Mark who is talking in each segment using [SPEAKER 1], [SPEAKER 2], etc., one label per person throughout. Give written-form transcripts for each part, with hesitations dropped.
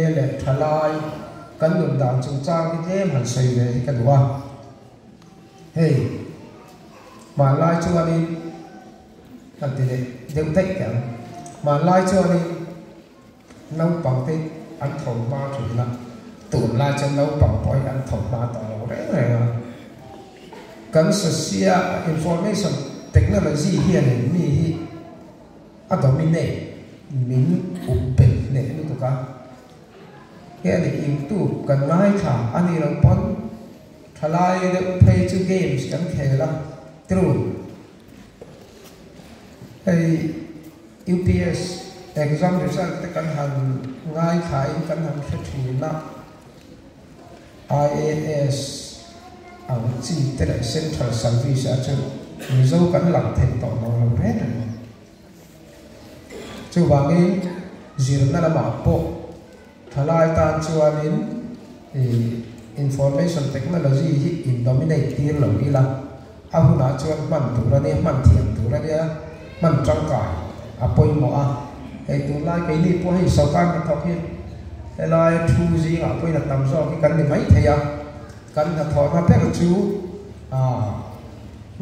[SPEAKER 1] le thalai kan lum dang chung chang ki jem han sei ve ka duwa hey ma lai chu ani kan ti le deu tek ka ma lai chu ani nau pang te an thong ma thu la tun lai chu nau pang poi an thong ma ta lo re re kan social information technology hian mi hi a dominate min upen ne ni to ka cái này YouTube cần ngay thả anh ấy làm pon thay được play to games chẳng thể là true hay UPS exam result cần hành ngay khai cần hành xuất hiện là IAS ang chi te la central service a chu mizo kan lam the to no lo re chu wangi zir na la ma po thalai tan chuanin information technology hi in dominate tir lo ila a huna chuan man tura ne man thiam tura ne man tangkai apoi mo a ei tu lai ke ni po hi sarkar ni thok hi elai thu ji a poi na tam zo ki kan ni mai theya kan na thor ma pe chu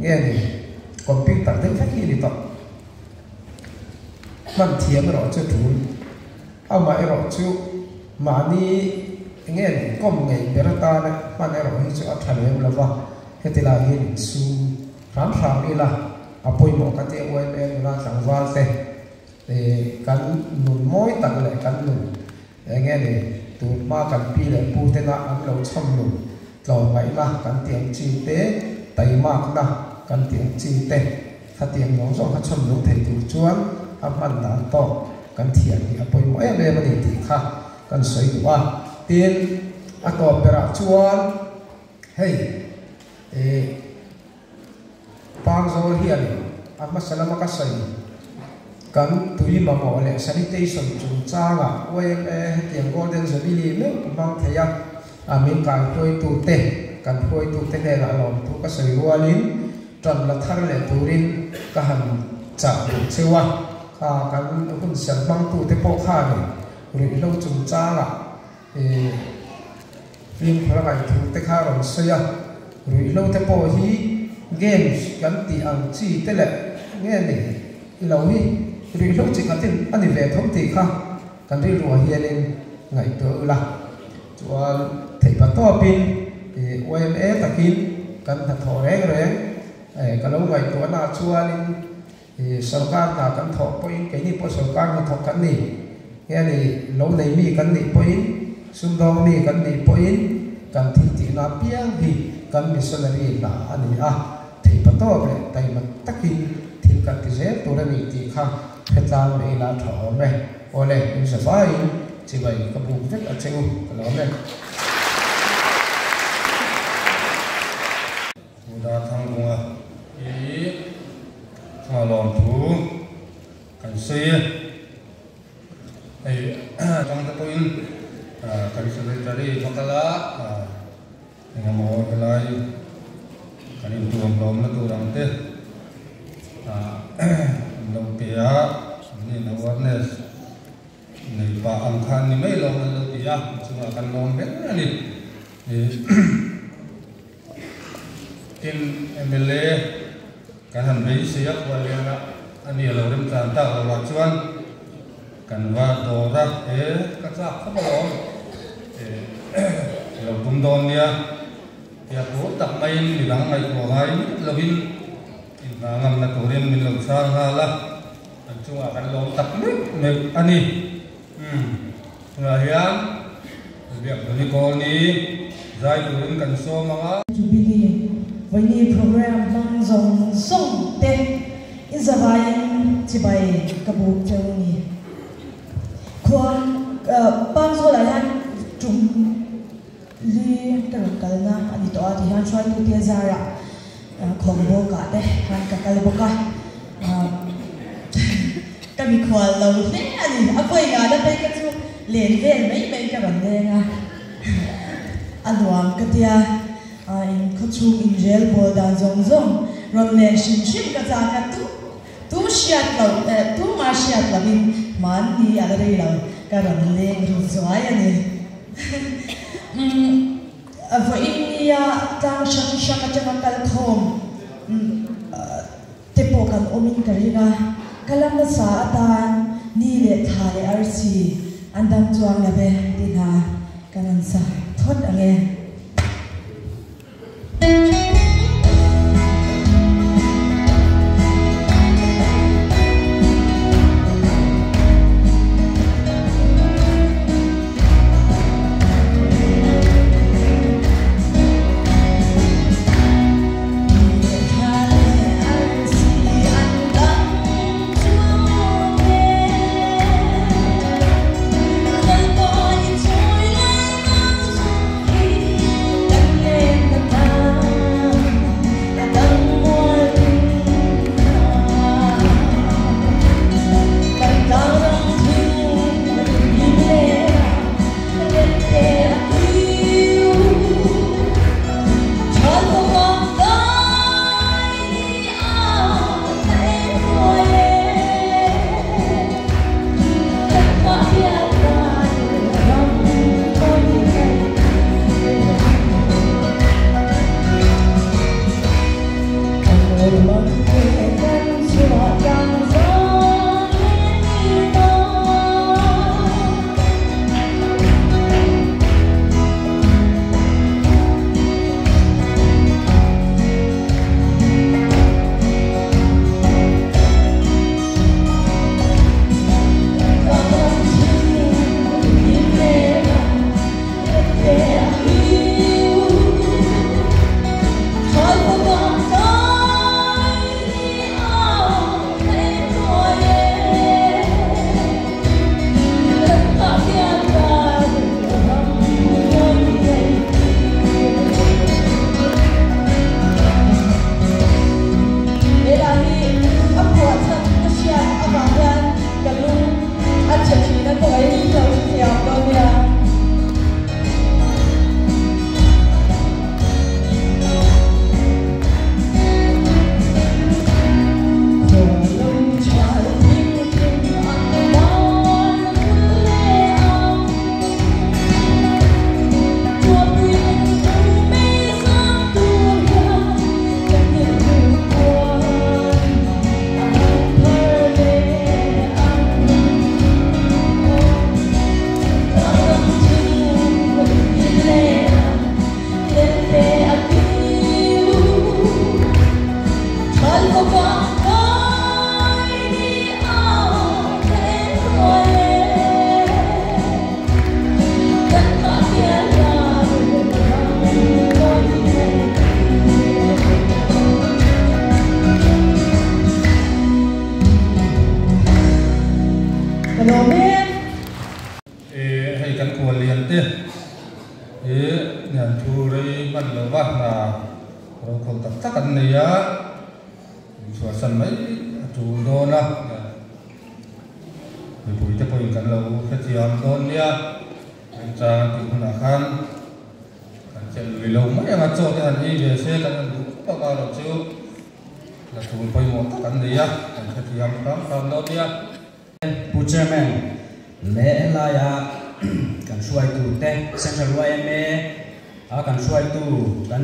[SPEAKER 1] nghe ni computer den phak hi ni to man thiam ro chu thu a mai ro chu mani nghe com ngày berata na man ero hi chu athalem lova hetila hin su ram ram ila apoi mo ka te OMN la sangwal te kan nun moi tak le kan nun nghe ni tu ma kan pi le pu te na an lo cham lu tlo mai ma kan tiang chi te tai ma na kan tiang chi te kha tiang ngong zo kha cham lu thei tu chuan a man dan to kan thian ni apoi mo em em ni ti kha kan soi wa tin ato pera chuan hey pang zo hian amma salama ka sai kan tui ma mo le sanitation chung changa oem hetiam golden zabili me mang theya amin kan khoi tu te kan khoi tu te ne la lom tu ka sai walin tran la thar le turin ka han cha chewa ka kan hun ser bang tu te po kha ni ri lo chung changa phim phara kai thu te kha ron soya ri lo te po hi games kan ti ang chi te le nge ni lo hi ri lo chi ka tin ani ve thom ti kha kan ri ro hianin ngai to la chuan thei pa to pin OMA takin kan tha tho reng reng ka lo ngai to na chuanin sarkar na kan tho poi ke ni po sarkar na tho kan ni yani lo nei mi kan ni point sundong mi kan ni point kan thi ti na piang hi kan missionary la ani a thei pa to le tai ma takin thin kan ti je to ra ni ti kha phetlang le la tho me ole in sa fai chi bai ka bu vet a cheu ka lo me
[SPEAKER 2] da thang bunga lom thu kan se trong cái point cái secretary thakala dengan mau kelai kan itu belum tu orang te belum pia ni awareness ni pa angkan ni mai lom lu pia cuma akan lom ben ni in MLA kan han bei siap waliana ani lo rem tan ta lo chuan kan va do ra ka cha kha lo lo tum don nia ya ko tak mai ni lang mai ko hai lo bin in na ngam na to ren min lo sang ha la an chunga kan lo tak me ani nga hian biak ni ko ni zai tu ren kan so manga
[SPEAKER 3] với ni program mang dòng sông te in za vai chi bai kabu cheu ni khuan pang zo la han tum li tar kal na ani to ati han shwai tu te zara khom bo ka te han ka kal bo ka ka mi khwal lo ne ani apoi ga da pe ka chu len ven mai mai ka ban le nga anwam ka tia in khuchu in jail bol dan zong zong ron le shin shin ka cha ka tu shiat lo tu ma shiat la bin man ni ala re lo karon leng ru zoi ani vo India tang shang atang kal khom tepo kan omin karina kalam sa atan ni le thale arsi andam chuang la be dina kanan sa thot ange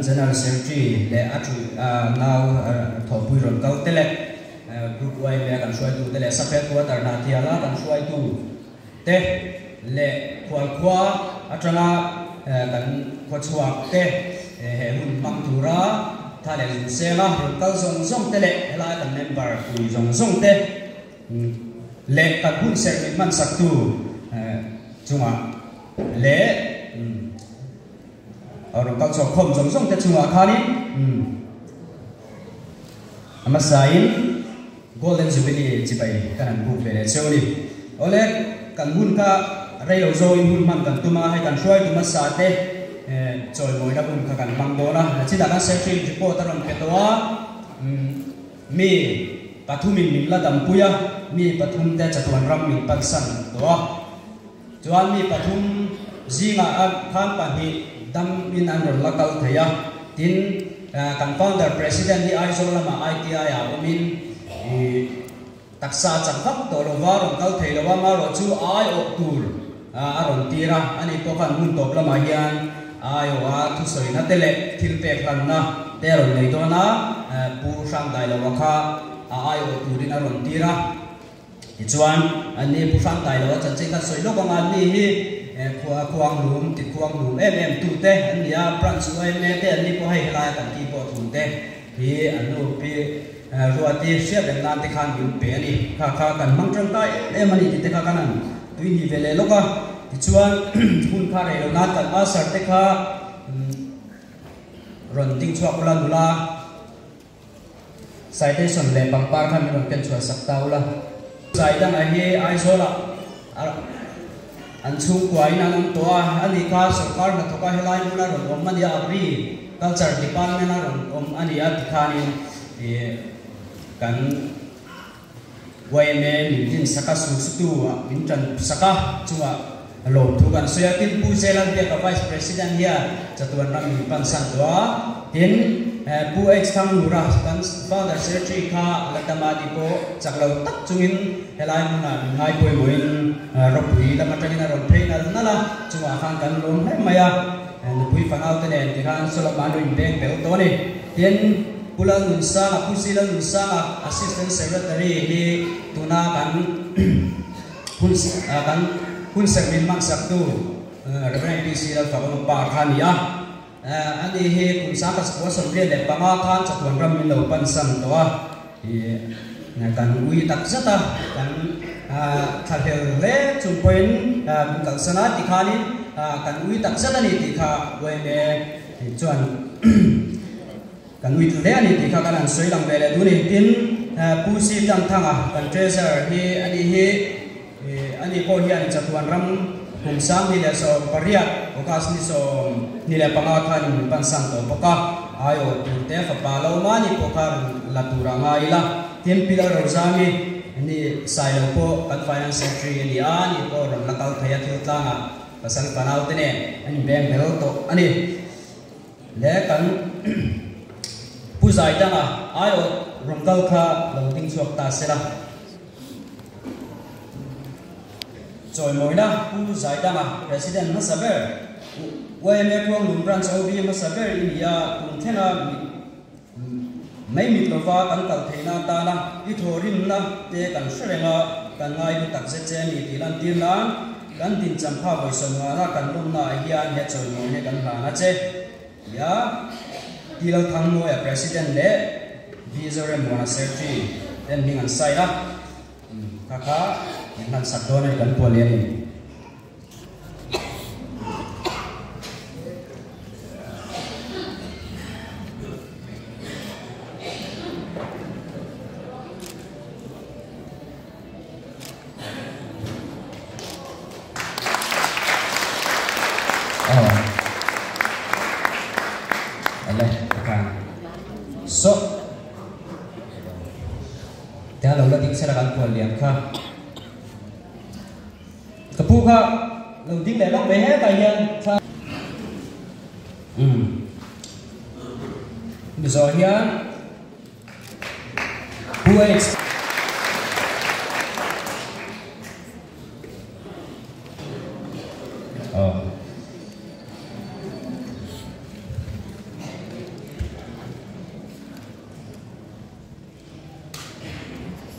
[SPEAKER 4] General Secretary le atu now thopui ron kau tele group wai le kan suai tu tele sapet ko tar na thiala kan suai tu te le khwal khwa atanga kan khwachwa te he hun mang tura thale sela ron kau song song tele la kan member tu song song te le kan hun sermin man saktu chunga le orang kau sokom song te chunga khani amasain golden jubilee chipai kan bu bele chewni ole kan hun ka rail zo in hun man kan tuma hai kan suai tuma sa te choi moi da hun ka kan mang do na chi da kan secretary report aron petwa mi pathumin min la dam puya mi pathum te chatuan ram min pansan to chuan mi pathum zinga a khan pa hi dam in an lakal thaya tin kan founder president di aizol lama ITI a umin taksa changkhak to lova ron kal thei lova ma ro chu ai ok tur aron tira ani to kan mun top lama hian ai wa thu soi na tele thil pe khan na te ron nei to na pu sang dai lova kha ai ok turin aron tira chuan ani pu sang dai lova chan chei ka soi lo ka ngan ni hi khuang lum ti khuang lum em tu te ania branch oi me te ani ko hai la kan ki po thun te hi anu pi ruati sia ben nan te khan bin pe ni kha kan mang trang tai mani ti te kha kanan tui ni vele loka ti chuan hun kha re lo na kan asar te kha ron ting chuak la nula citation le pangpar khan ron ken chua sak taula sai dang a hi ai sola an chung kwai na nam to ani kha sarkar na thoka helai na ron om mani abri culture department na ron om ani a tikhani kan way me min saka su min tran saka chunga lo thu kan soya tin pu zealand be ka vice president here chatuan ram min pan san to tin pu h thang nura kan founder secretary kha latama dipo chaklo tak chungin helai na min hai poi moin ropui lama tangina ron trainer nala chunga khan kan lom hai maya pui fanau te ne ti khan solaman rin beng pe to ni tin Pulang Nunsanga, Pusila Nunsanga, Assistant Secretary ni tuna kan Hun Sermin Mang Saktu, Reverend PC la Fakon Parkhania, ani he kun saka sponsor dia le panga khan chakwan ram min lo pan sam to na kan ui tak zata kan thal le chung point kan sana ti khani kan ui tak zata ni ti kha we me chuan kan ui tu le ani ti kha kan soi lang vele du ni tin pu si tang thanga kan treasure hi ani ko hian chatuan ram kum sam ni le so pariat okas ni so ni le panga khan pan sam to poka ayo tu te fa pa lo ma ni poka la tura ngai la tin pilar rozami ni sai lo po kan finance secretary ni ani ko ram la kau thaya thil tlanga pasal panau te ne ani bank bel to ani le kan puzai tanga ayo romgal kha lo ting chuak ta sela choi moina puzai tanga president masaber we me kwang lum branch obi masaber india tum thena mai mit lova kan kal theina ta na I thorin na te kan shrenga kan ngai bu tak se che mi tilan tirna kan tin champha boi songa na kan lum na hian he choi mo he kan na che ya tilal thang mo ya president le vizore mo na secretary then hing an sai la kaka nan sakdone kan polian so ta lo la ding sera kan pol liam kha kapu kha lo ding le lok be he ta hian tha so hian buat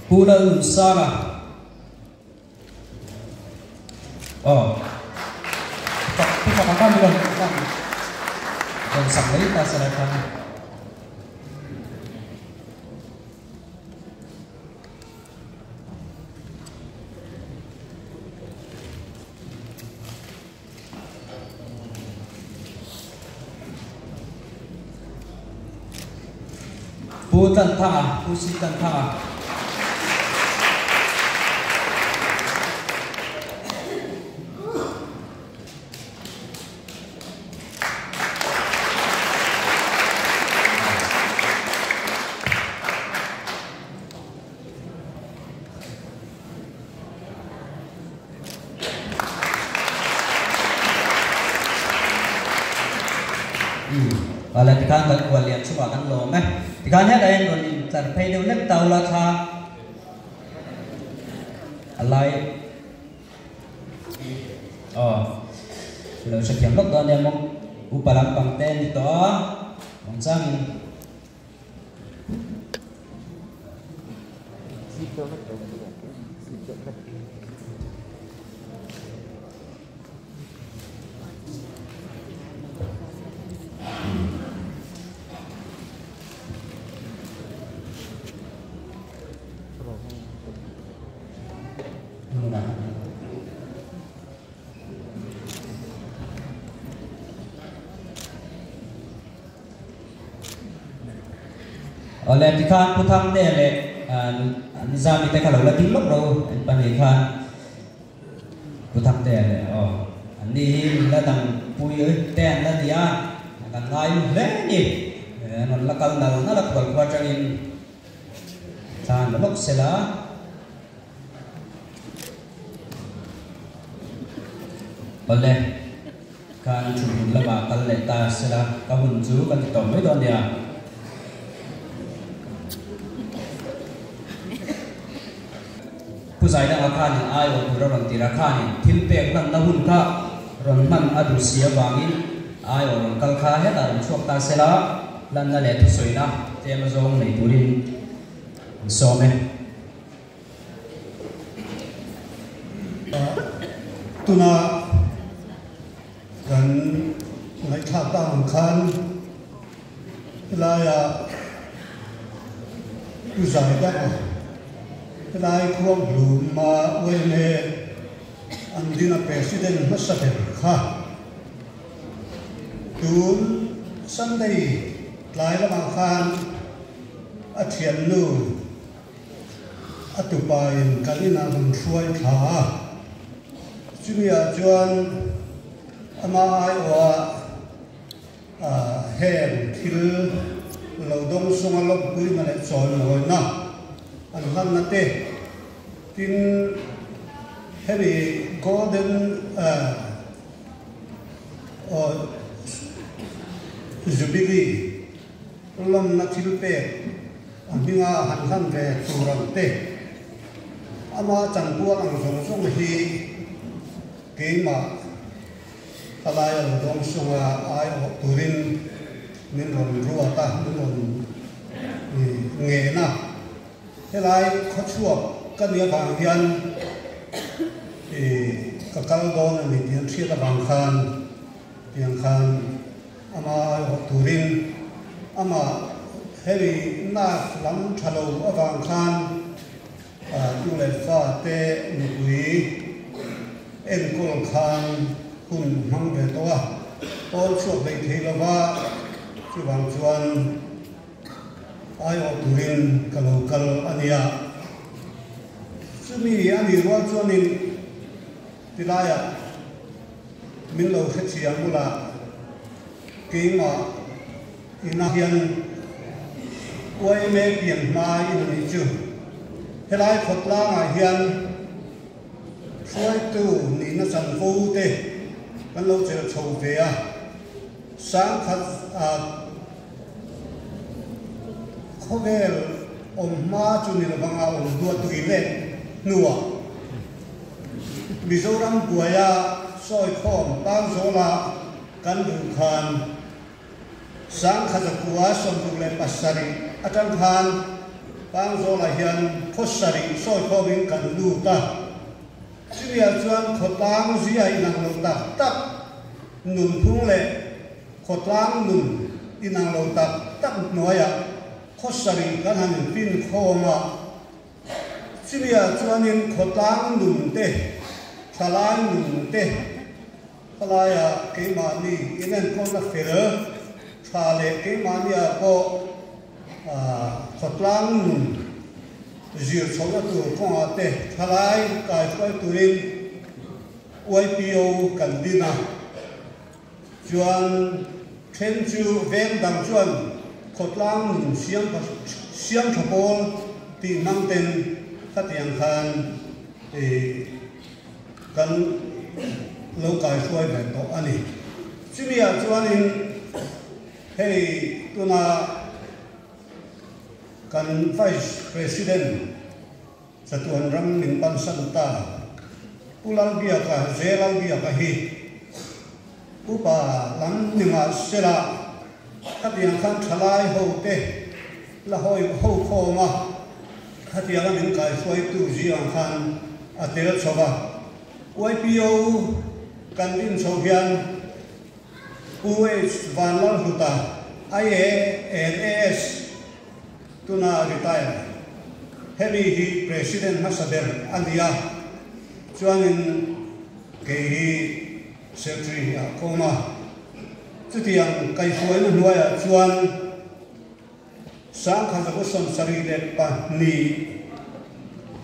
[SPEAKER 4] Pulau Nunsanga. Kita makan belum? Dan sampai kita selesai. Putan tanga, pusitan tanga. Wala tikan kan kualian cuma kan lo meh tikan ya dayan don terpay dulu tau lah kha alai lo sakhiam lok don ya mong upalang pangten to mong chang oleh tikan putang deh le nizam itu kalau lagi lok roh panikan putang deh le ini datang puy ten lah dia akan lain le ni non lakal nal nalak bal kuacangin san lok sela oleh kan cuma lama kal leta sela kahun ju kan kita mai don diaผู้ชายนั่งอาคารนี่อายว่าผู้เราหลังตีราคานี่ทิ้งเปกนั่นน่าหุ่นข้ารันมันอดุเสียบางินอายว่ากัลคาเฮตาช่วงตาเสละลันนั่นแหละทุสวยนะเจ้ามาจงในตุรินโซเม
[SPEAKER 5] ตุนากันในท่าตั้งคันลายผู้ชายได้ลายควงหลุมมาเวเนอันดินาเพรสิดเนต์มัสเตอร์ค่ะตูนสันได้ลายละบางคันอาเทียนนูอัตุปายกันนี่นามันช่วยขาจุมีอาจวนอามาไอว่าเฮนทิลเราดงสงลบกุยมันเลยสอนเลยนะอันนั้นนั่นเองทินเฮบีโกลเด้นจูบิลีลมนักทิลเปอันนี้งาหันขันเวตุรันเตอามาจังบัวอังสงฮีเกมาอะไรอันดงสงไอตุรินนินรอนรัวตานินรอนเงนะเฮ้ยเขาชั่วกันเนี่ยบางยันกับกัลโดนนี่ยันเชื่อตะบางคันยังคันอามาตุรินอามาเฮ้ยน่าล้ำทะลุบางคันดูแลฟ้าเตะนุยเอ็นกุลคันหุ่นมังเบตัวโอนช่วงไปเทลว่าที่บางส่วนไอ้อตุรินกัลกัลอันนี้ซึ่งมีอันนี้ว่าส่วนนึงที่ไรมินเราเชียงมุลาเกี่ยงอินาเฮียนไว้เมเปียนมาอินนิจูเฮ้ยขดล่างเฮียนช่วยตู้นี่น่าสันฟูเตกันเราเจอโชว์เวียสังขัดเขาเวลอมมาจุนี่เราบังเอาตัวตุยเล่นนัวมิโซรัมกัวยาซอยข้อมบางโซลากันดูคานสังขัดกัวสมดุลปัสสารีอาจารย์คานบางโซลาเฮียนพุทธสารีซอยข้อวิ่งกันดูตาสิ่งที่จวนขดล้างเสียอินังโลตักตักหนุนพุ่งเล่ขดล้างหนุนอินังโลตักตักหน่วยข้อสริกันหันฟินโคมาสิ่งที่จวนนินขดล้างหนุนเตะทลายหนุนเตะทลายเกมานีอินันคนละเฟรทาเลเกมานีก็ขดล้างหนุนจีร์ชงตัวคงอาเตะทลายกายช่วยตัวเองไว้พิโอกันดีนะจวนเทนจูเวนดังจวนขดล้างเสียงขบวนที่นั่งเต็นขัดยังคันกันเรากายช่วยแบบตัวอันนี้สิ่งที่จวนนี้ให้ตัวน่ากันไฟประธาน satuan ram min pan santa ulal bia ka zelal bia ka hi upa lam ninga sela khatiang khan thalai ho te la hoi ho khoma khatiang min kai suai tu jiang khan atel choba YPO kantin sohian UH vanlal huta IANAS tuna retire hemi hi president masaber andia chuanin ke hi secretary koma chutiang kai fuai na nuaya chuan sang kha ko som sari le pa ni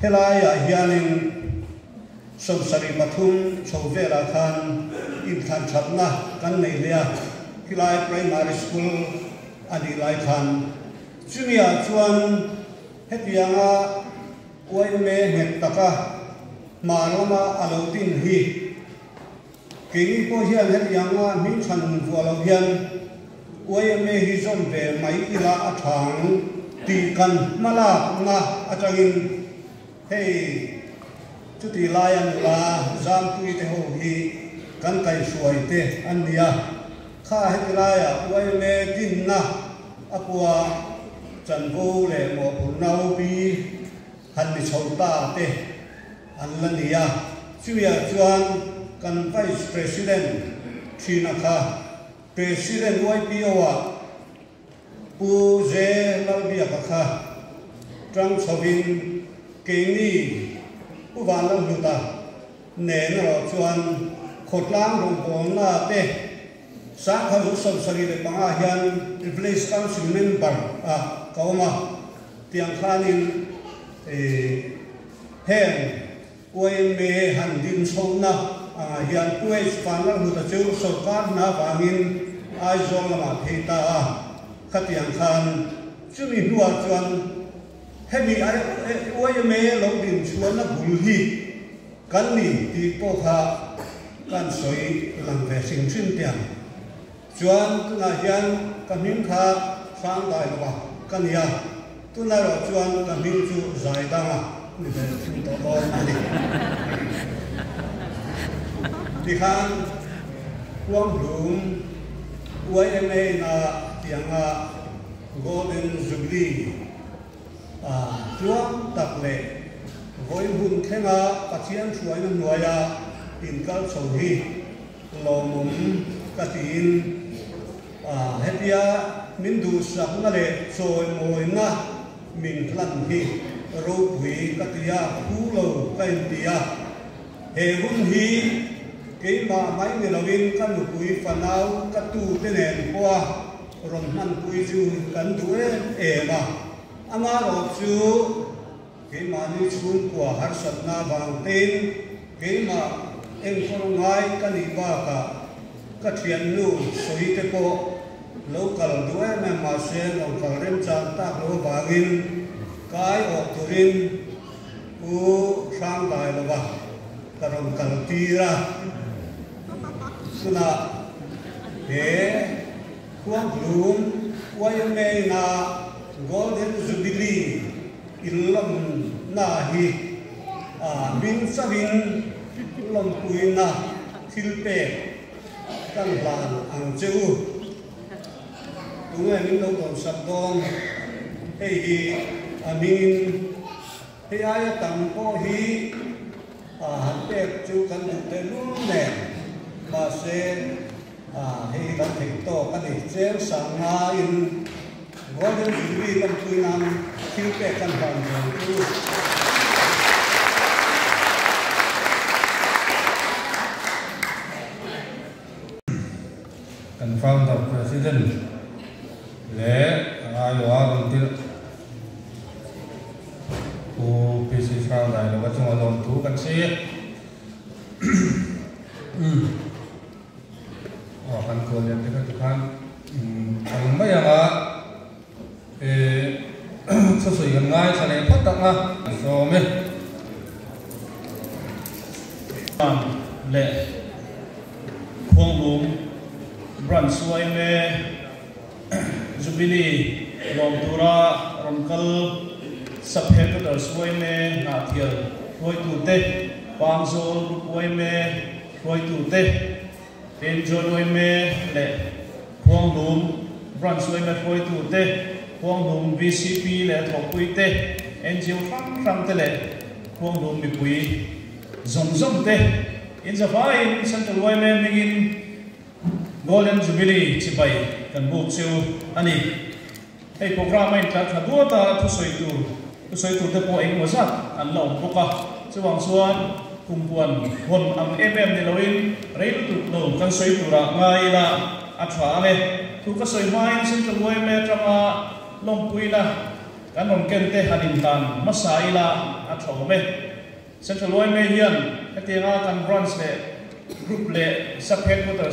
[SPEAKER 5] helaya hianin som sari pathum chhovela khan in khan chatna kan nei lia hilai primary school ani lai khan chumia chuan hetianga oime het taka malama alodin hi kini po hian hetianga min chan vualo hian oime hi zom ve mai ila athang ti kan mala na atangin hey chuti layan la zam tui te ho hi kan kai suai te ania kha hetilaya oime din na apua chan vô le mo nau bi han ni chau ta te an la nia chuya chuan kan vice president thina kha president YPO wa pu je lau bia ka kha trang chobin ke ni u van lam luta ne na ro chuan khotlang rong bom na te sa kha lu som sari le panga hian replace council member kauma tiang khanin hen oime han din sona hian kuai spanal hu ta chu sarkar na wangin ai zong lama theita khatiang khan chumi nuwa chuan hemi ai oime lo din chuan na bul hi kan ni ti po kha kan soi lang ve sing thin tiang chuan tuna hian kamin kha sang dai ba kania tuna ro chuan kamin chu zai danga ni ve thun to lo ani ti khan kuang lum YMA na tianga golden jubilee chuan tak le voi hun khenga pathian thuai na nuaya in kal chhohi lomum katin hetia min du sak na le choi moi na min hlan hi ro hui katia khu lo kai tia he hun hi ke ma mai ni lovin kan nu pui fanau ka tu te nen kwa ron nan pui chu kan du e ma ama ro chu ke ma ni chun kwa har sat na bang ten ke ma eng khol ngai ka ni ba ka thian nu soi te po local duwe me ma se local rem chan ta lo bagin kai o turin u sang dai lo ba tarong kal tira suna he kuang lum YMA na golden jubilee ilam na hi min sabin lom puina thilpe kan lan ang cheu tungwe min lo don sap dong hei hi amin hei ai tam ko hi han pek chu kan du te lum ne ma se hei kan thik to kan ni chen sang na in golden jubilee kan puinam thilpe kan ban chu
[SPEAKER 2] founder president le ayo aron til ku PC sang dai lo chung alon tu kan si kan ko le te kan ang mayanga so so yang ngai chane phatak na so me
[SPEAKER 6] le khong lum brand suai me jubilee lom tura romkal sắp hết cái đời xuôi mê ngã thiền rồi tụ tê quang dô quay mê rồi tụ tê tên cho đôi mê lệ quang đúng brand xuôi mê rồi tụ tê quang đúng VCP lệ thọ quy tê NGO phăng tê lệ quang đúng bị quý rong tê in the fine central way mê mình in Golden Jubilee chỉ bay cần buộc siêu anh ấy hay program này là thật đua ta thu soi tu tập anh mua sát anh lòng bốc à chứ bằng xuân cùng buồn hồn âm em đi lâu in lấy tụt đầu căn soi tu ra ngay là ắt phá này thu cái soi mai xin cho người mẹ trong lòng quy là cái lòng kén tê hành hình tàn mất sai là ắt phá mẹ xin cho người mẹ hiền cái tiếng căn branch này group lệ sắp hết của tờ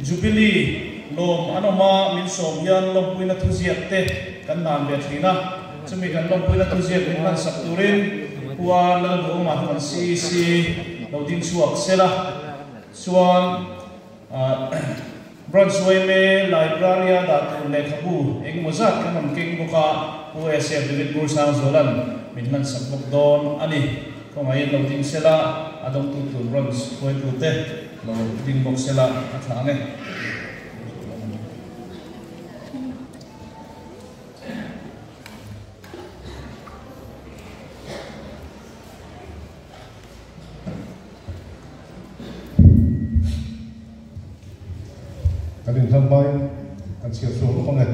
[SPEAKER 6] Jubilee lom anoma min som yan lom puina thu ziat te kan nan be thina chumi kan lom puina thu ziat min man sak turin huwa la do ma han si lo ding suak sela suan bronze way me library da tu le khabu eng mozat kan man king boka USF David Bursang Zolan min man sak bok don ani ko ngai lo ding sela adong tu bronze way tu te lo ding bok sela athange
[SPEAKER 7] Kadin sampai kan siap suruh kongen,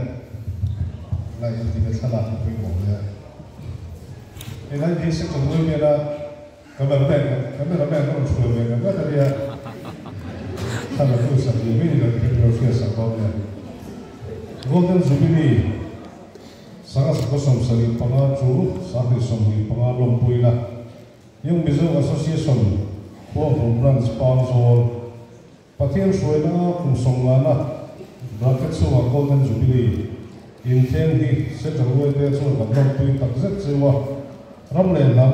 [SPEAKER 7] lagi tidak salah tapi boleh. Ini dia sekarang ni ada kabar baik orang suruh baik, apa dia salah tu sahaja ini dah kita sababnya. Golden Jubilee sangat kosong sekali pengaruh sahih sahih pengaruh puina yang Mizo Association program sponsor. Pathian suena kung songlana bracket suwa Golden Jubilee inten hi setang wete suwa badang tui takzet sewa ramle lam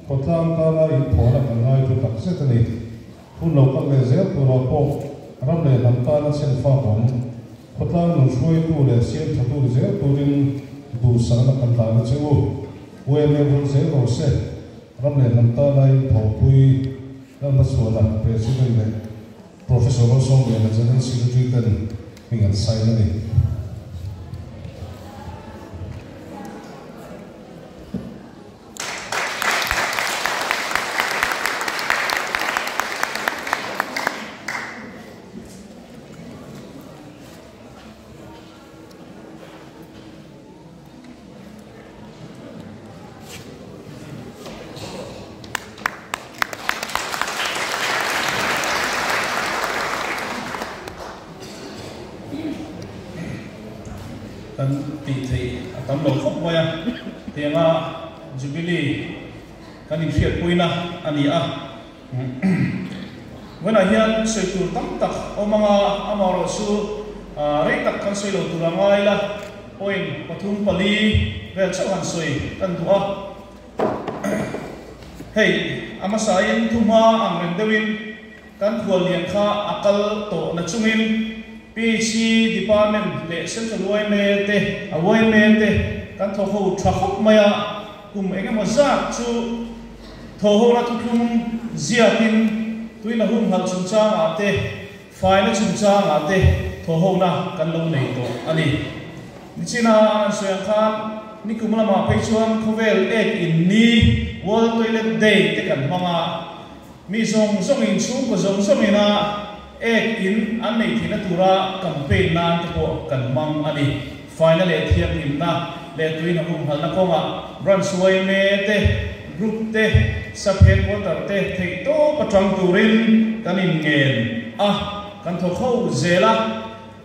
[SPEAKER 7] kotlang tala i thona kangai tu takzet ni hun lokal le zel pura po ramle lam tala sen fa bom kotlang nu suai tu le sen thatu zel turin du sana kantala chewu we le bul zel ro se ramle lam tala i thopui lam suwa president Profesor Rosong yang menjadi secretary dan dengan saya ni.
[SPEAKER 6] kan ti tam lo khop moya tenga Jubilee kan in fiat puina ani a wana hian seitur tam tak o manga amaro su rei tak kan soilo turangai la point pathum pali vel chawan soi kan tua hey amasain thuma ang rendewin kan thual lian kha akal to na chungin PC department le central way me te away me te kan tho ho thakop maya kum enge maza chu tho ho la tukum ziatin tuina hum hal chuncha ate final chuncha ate tho ho na kan lo nei to ani nichina an soya khan ni kumala ma peichuan khovel ek in ni world toilet day te kan manga mi song in chung ko song ina ek in an nei thina tura campaign nan te ko kan mang ani final e thiam in na le tuina hum hal na konga branch way me te group te saphet water te thei to patang turin kanin ngel kan tho khau zela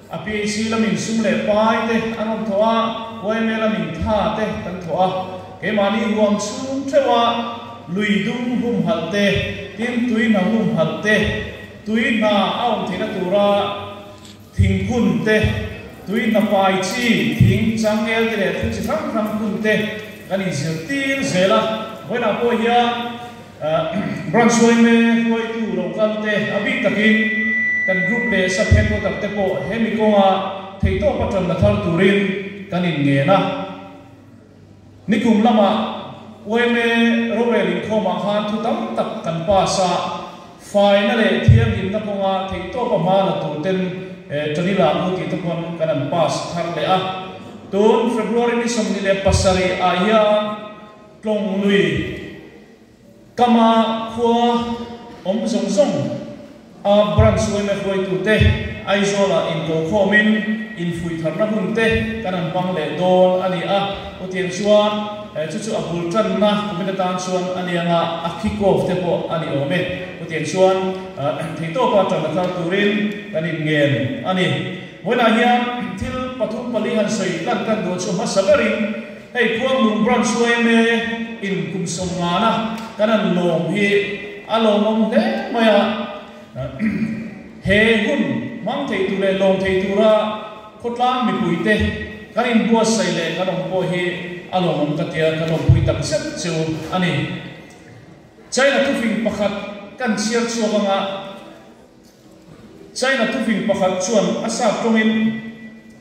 [SPEAKER 6] APC lamin sum le pai te anon thoa way me lamin tha te kan thoa ke mani ruam chung thewa luidum hum hal te tin tuina hum hal te tui na aung thina tura thing kun te tui na pai chi thing chang el te le thu chi kham kun te kani zir til zela boina po ya branch way me hoi tu local te abi takin kan group le sa phet ko tak te po hemi ko nga thei to patron na thar turin kanin nge na nikum lama oime rovelin khoma khan thu tam tak kan pa sa finally thiam in na ponga thei to pa ma la tu ten tanila mu ti to kon kanan pass thar le a ton February ni som ni le pasari aya klong lui kama khua om zong zong a branch oime khoi tu te aizola in ko khomin in fui thar na hun te kanan bang le don ani a utien chuan chu abul tran na kumina tan chuan ani anga akhikof te po ani ome utien chuan thei to pa tan na turin kanin ngen ani wena hiam thil pathum pali han sei lan kan do chu ma sabarin hei khuang lung branch oime in kum som ngana kanan lom hi alomom de maya he hun mang thei tu le long thei tu ra khotlang mi puite kanin bua sai le kanong po hi alomom katia kanong pui tak set chu ani China tu fing pakhat kan chiar chuanga China tu fing pakhat chuan asa tongin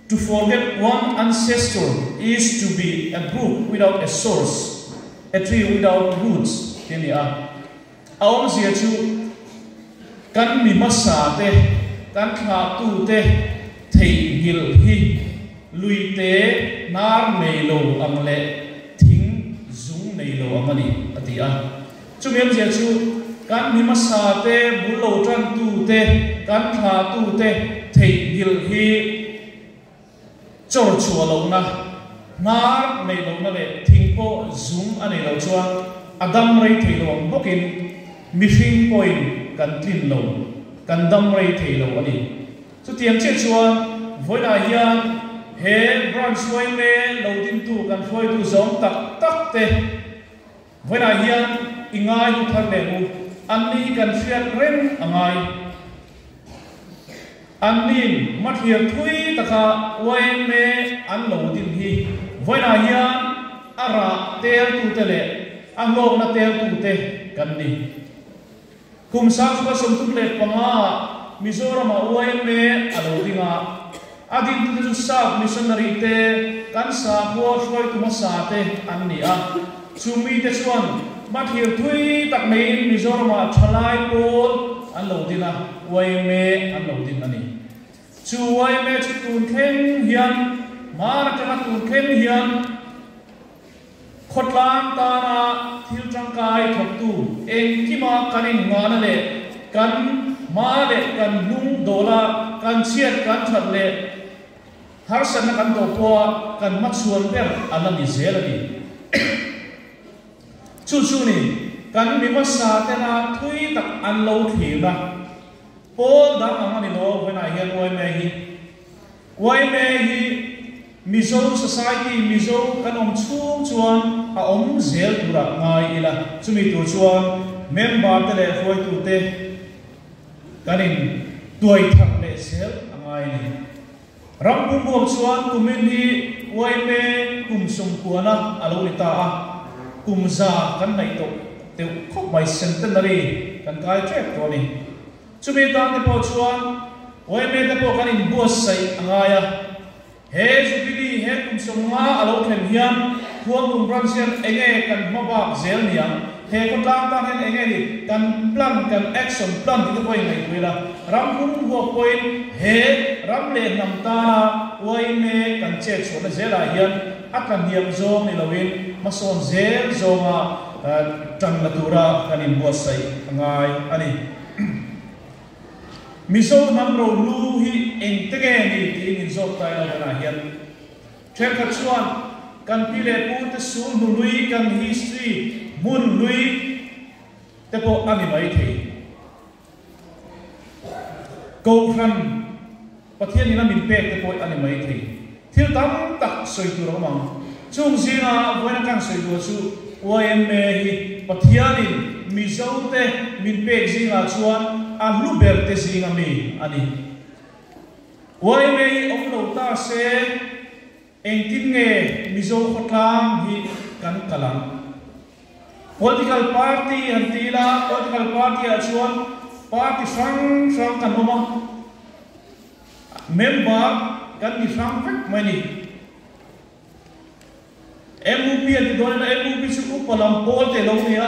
[SPEAKER 6] to forget one ancestor is to be a brook without a source, a tree without roots. Tinia aom zia chu kan mi masa te kan kha tu te thei gil hi lui te nar nei lo ang le thing zung nei lo amani atia chumem zia chu kan mi masa te bulo tran tu te kan kha tu te thei gil hi chor chua lo na nar nei lo na le thing po zung ani lo chuan adam rei thei lo bokin mishing point kan tin lo kan dam rei thei lo ani chu tiang che chuan voina hian he branch wai me lo din tu kan foi tu zong tak tak te voina hian ingai hu thar le mu anni kan fiat rem angai annin mathia thui taka wai me an lo din hi voina hian ara ter tu te le anglok na ter tu te kan ni kum sang ba som tu le panga Mizoram away me alo dinga adin tu sa missionary te kan sa ko shoi tu masate anni a chumi te chuan mathir thui tak mai Mizoram thalai pol alo dina way me alo din ani chu way me chu tun khen hian mar ka tun khen hian khotlang ta na thil tangkai thok tu eng kima kanin ngana le kan ma le kan lung dola kan chiat kan that le har san kan do po kan ma chuan ber anani zelani chu chu ni kan mi ma sa te na thui tak an lo thi na pol da amani lo wena hian wai me hi Mizo society Mizo kan chung chuan a zel tura ngai ila chumi tu chuan member te le foi tu te kanin tuai thak le sel angai ni ram bum bum chuan kumin hi wai me kum sum puana alo ita a kum za kan nai to te khop mai centenary kan kai trek to ni chumi ta te po chuan wai me te po kanin buas sai angaya he zubidi he kum sum nga alo khen hiam huang kum branchian enge kan mabak zel niang he ko tang tang hen enge ni kan plan kan action plan ti ko ngai kuila ram hum ho point he ram le nam ta wai me kan che chona zela hian akan hiam zo ni lawin mason zel zo ma tan natura kanin buat sai ngai ani Mizo namro lu hi entege ni ti in zo tai la na hian thek chuan kan pile pu te sul nu lui kan history mun lui te po ani mai thei ko khan pathian ni na min pe te po ani mai thei thil tam tak soi tu ro mang chung zinga voina kan soi tu chu OMA hi pathianin Mizo te min pe zinga chuan a luber te zinga mi ani OMA ong lo ta se engtin nge Mizo khotlang hi kan kalang political party antila political party a chuan party sang kan oma member kan ni sang vek mani MUP thì đó là MUP chú úp vào làm Paul để lâu nè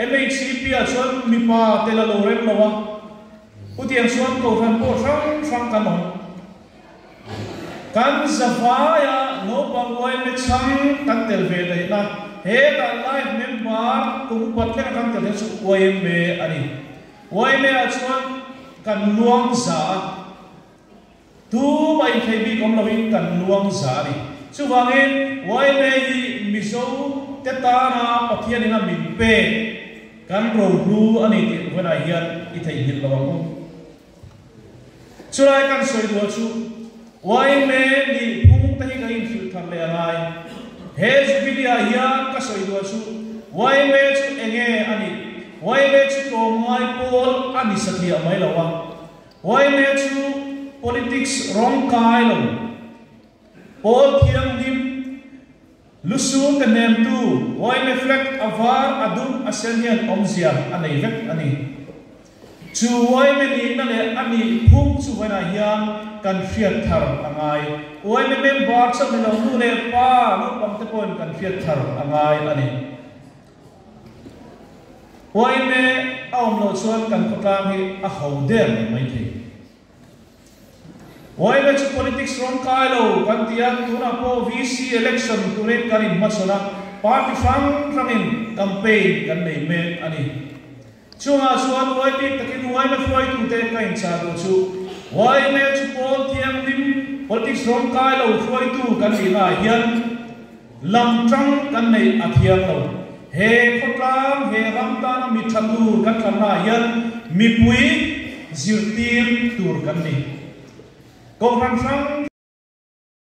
[SPEAKER 6] MHCP à xuân mi pa để là lâu rem lâu à ưu tiên xuân cầu thành phố sang căn hồn căn zafa ya no bằng quay mấy trăm căn tiền về đấy na hết cả live member cũng bắt cái căn tiền số quay về anh quay về à xuân căn luang giả tu bay thấy bị công lao in căn luang giả đi chú vàng em quay về thì miso tết ta na bắt hiện na mình pe căn râu blue anh thì vừa nãy hiện ít thấy hiện là bằng chú lại căn soi đua chú quay về thì phung tay cái in phiêu tham lệ này hết chú bị dia hiện cái soi đua chú quay về chú nghe anh quay về chú cầu mai Paul anh sát hiện mấy lâu à quay về chú politics wrong kai lâu Paul thiang dim lusu cái nem tu quay về flag avar adum asenian omzia anh ấy vek anh ấy chú quay về đi nè anh ấy phung chú vậy này hiện cần phiền thở anh ấy quay về bên bát sau này lâu nu nè pa nu bằng tập quân cần phiền thở anh ấy quay về ông nội xuân cần có làm thì hậu đen mấy thế quay về chú politics wrong kai lâu cần tiền tu na po VC election tu lên cần in mất số na party from in campaign cần này mẹ anh ấy chú ngã xuân quay đi tất nhiên quay về quay tu tên cái in sao chú quay về chú Paul thiang lim politics wrong kai lâu quay tu cần đi lại hiện làm trăng cần này thiang lâu he khotlang he ramtan mi thandu kan thanna yan mi pui zirtir tur kan ni ko ran sang